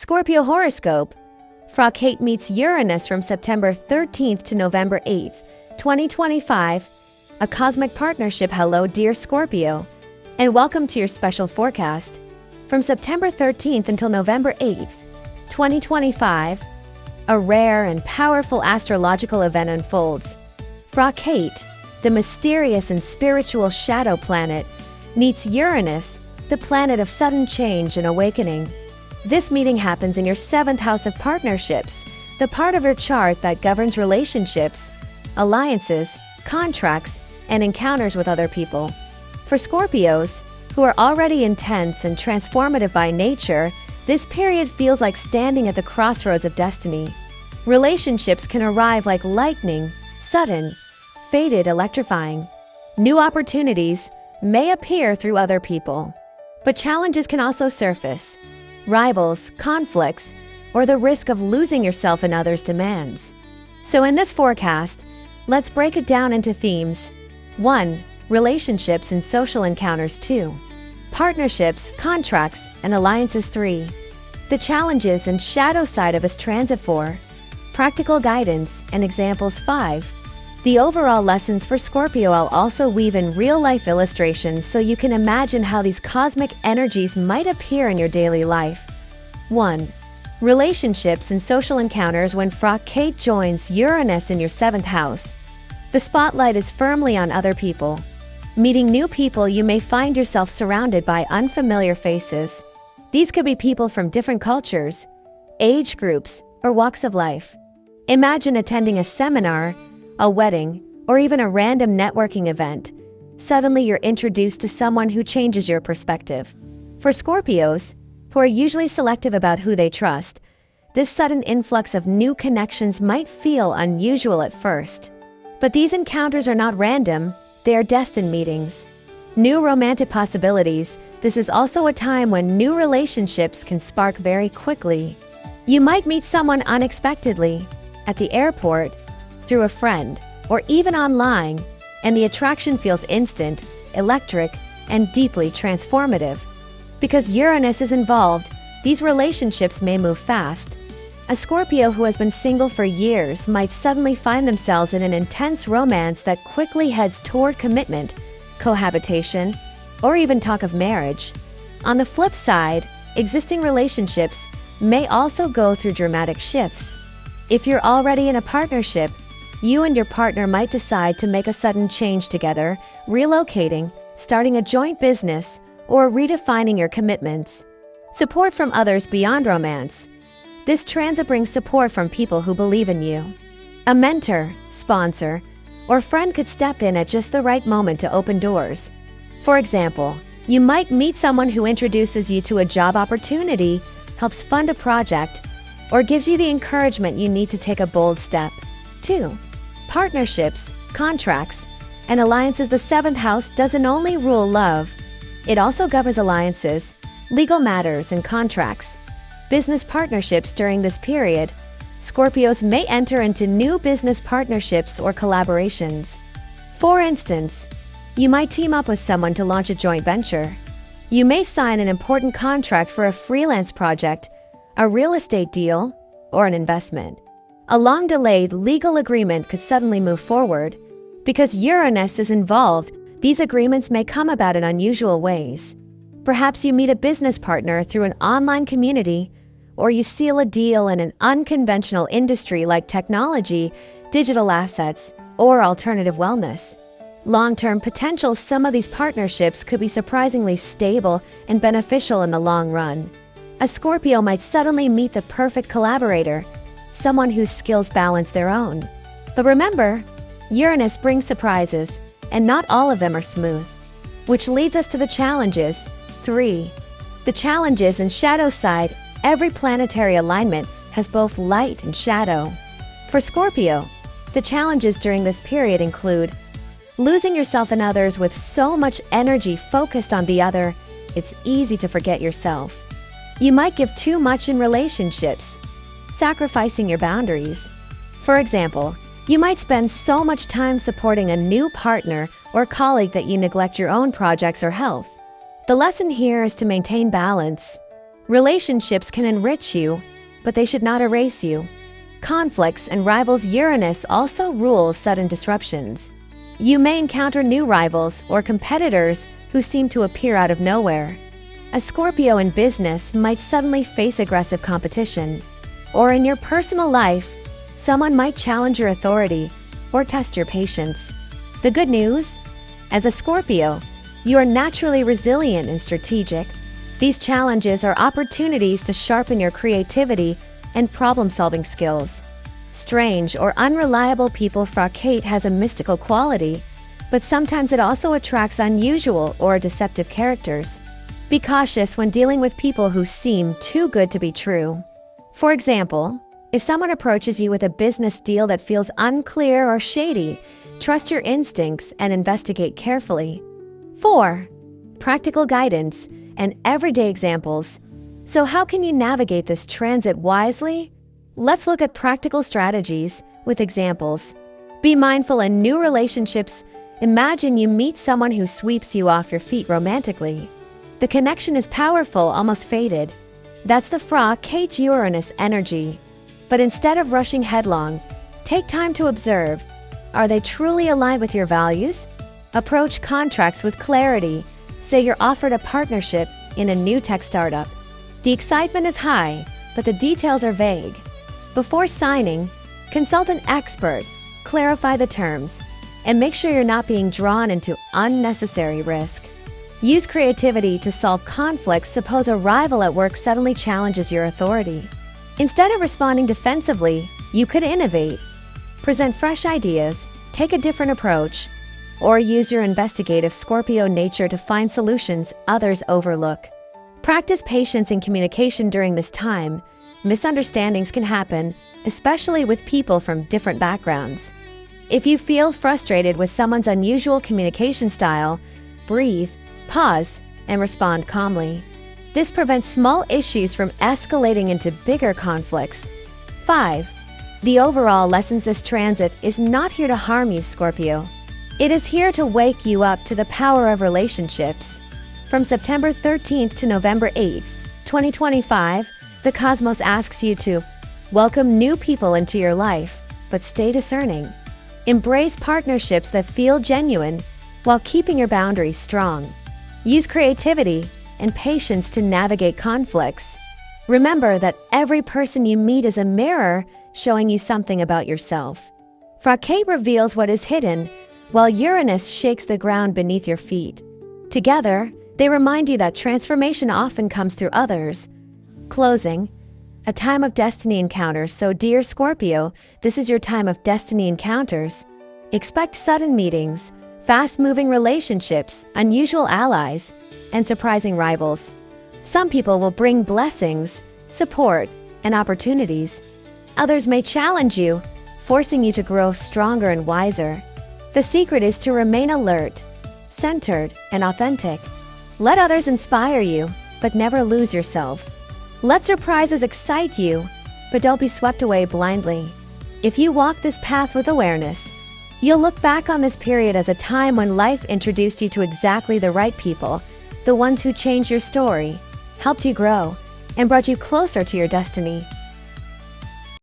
Scorpio horoscope. Fra Kate meets Uranus from September 13th to November 8th, 2025. A cosmic partnership. Hello, dear Scorpio, and welcome to your special forecast. From September 13th until November 8th, 2025, a rare and powerful astrological event unfolds. Fra Kate, the mysterious and spiritual shadow planet, meets Uranus, the planet of sudden change and awakening. This meeting happens in your 7th house of partnerships, the part of your chart that governs relationships, alliances, contracts, and encounters with other people. For Scorpios, who are already intense and transformative by nature, this period feels like standing at the crossroads of destiny. Relationships can arrive like lightning, sudden, fated, electrifying. New opportunities may appear through other people, but challenges can also surface. Rivals, conflicts, or the risk of losing yourself in others' demands. So in this forecast, let's break it down into themes. 1. Relationships and social encounters. 2. Partnerships, contracts, and alliances. 3. The challenges and shadow side of this transit. 4. Practical guidance and examples. 5. The overall lessons for Scorpio. I'll also weave in real-life illustrations so you can imagine how these cosmic energies might appear in your daily life. 1. Relationships and social encounters. When Fra Kate joins Uranus in your 7th house, the spotlight is firmly on other people. Meeting new people, you may find yourself surrounded by unfamiliar faces. These could be people from different cultures, age groups, or walks of life. Imagine attending a seminar, a wedding, or even a random networking event. Suddenly you're introduced to someone who changes your perspective. For Scorpios, who are usually selective about who they trust, this sudden influx of new connections might feel unusual at first. But these encounters are not random, they are destined meetings. New romantic possibilities. This is also a time when new relationships can spark very quickly. You might meet someone unexpectedly, at the airport, through a friend, or even online, and the attraction feels instant, electric, and deeply transformative. Because Uranus is involved, these relationships may move fast. A Scorpio who has been single for years might suddenly find themselves in an intense romance that quickly heads toward commitment, cohabitation, or even talk of marriage. On the flip side, existing relationships may also go through dramatic shifts. If you're already in a partnership, you and your partner might decide to make a sudden change together, relocating, starting a joint business, or redefining your commitments. Support from others beyond romance. This transit brings support from people who believe in you. A mentor, sponsor, or friend could step in at just the right moment to open doors. For example, you might meet someone who introduces you to a job opportunity, helps fund a project, or gives you the encouragement you need to take a bold step. 2. Partnerships, contracts, and alliances. The 7th house doesn't only rule love, it also governs alliances, legal matters, and contracts. Business partnerships. During this period, Scorpios may enter into new business partnerships or collaborations. For instance, you might team up with someone to launch a joint venture. You may sign an important contract for a freelance project, a real estate deal, or an investment. A long-delayed legal agreement could suddenly move forward. Because Uranus is involved, these agreements may come about in unusual ways. Perhaps you meet a business partner through an online community, or you seal a deal in an unconventional industry like technology, digital assets, or alternative wellness. Long-term potential. Some of these partnerships could be surprisingly stable and beneficial in the long run. A Scorpio might suddenly meet the perfect collaborator, someone whose skills balance their own. But remember, Uranus brings surprises, and not all of them are smooth. Which leads us to the challenges. 3. The challenges and shadow side. Every planetary alignment has both light and shadow. For Scorpio, the challenges during this period include losing yourself in others. With so much energy focused on the other, it's easy to forget yourself. You might give too much in relationships, sacrificing your boundaries. For example, you might spend so much time supporting a new partner or colleague that you neglect your own projects or health. The lesson here is to maintain balance. Relationships can enrich you, but they should not erase you. Conflicts and rivals. Uranus also rules sudden disruptions. You may encounter new rivals or competitors who seem to appear out of nowhere. A Scorpio in business might suddenly face aggressive competition. Or in your personal life, someone might challenge your authority or test your patience. The good news? As a Scorpio, you are naturally resilient and strategic. These challenges are opportunities to sharpen your creativity and problem-solving skills. Strange or unreliable people. Kate has a mystical quality, but sometimes it also attracts unusual or deceptive characters. Be cautious when dealing with people who seem too good to be true. For example, if someone approaches you with a business deal that feels unclear or shady, trust your instincts and investigate carefully. 4. Practical guidance and everyday examples. So how can you navigate this transit wisely? Let's look at practical strategies with examples. Be mindful in new relationships. Imagine you meet someone who sweeps you off your feet romantically. The connection is powerful, almost faded. That's the Kate Uranus energy. But instead of rushing headlong, take time to observe. Are they truly aligned with your values? Approach contracts with clarity. Say you're offered a partnership in a new tech startup. The excitement is high, but the details are vague. Before signing, consult an expert, clarify the terms, and make sure you're not being drawn into unnecessary risk. Use creativity to solve conflicts. Suppose a rival at work suddenly challenges your authority. Instead of responding defensively, you could innovate. Present fresh ideas, take a different approach, or use your investigative Scorpio nature to find solutions others overlook. Practice patience and communication during this time. Misunderstandings can happen, especially with people from different backgrounds. If you feel frustrated with someone's unusual communication style, breathe, pause, and respond calmly. This prevents small issues from escalating into bigger conflicts. 5. The overall lessons. This transit is not here to harm you, Scorpio. It is here to wake you up to the power of relationships. From September 13th to November 8th, 2025, the cosmos asks you to welcome new people into your life, but stay discerning. Embrace partnerships that feel genuine while keeping your boundaries strong. Use creativity and patience to navigate conflicts. Remember that every person you meet is a mirror showing you something about yourself. Kate reveals what is hidden, while Uranus shakes the ground beneath your feet. Together, they remind you that transformation often comes through others. Closing, a time of destiny encounters. So dear Scorpio, this is your time of destiny encounters. Expect sudden meetings, fast-moving relationships, unusual allies, and surprising rivals. Some people will bring blessings, support, and opportunities. Others may challenge you, forcing you to grow stronger and wiser. The secret is to remain alert, centered, and authentic. Let others inspire you, but never lose yourself. Let surprises excite you, but don't be swept away blindly. If you walk this path with awareness, you'll look back on this period as a time when life introduced you to exactly the right people, the ones who changed your story, helped you grow, and brought you closer to your destiny.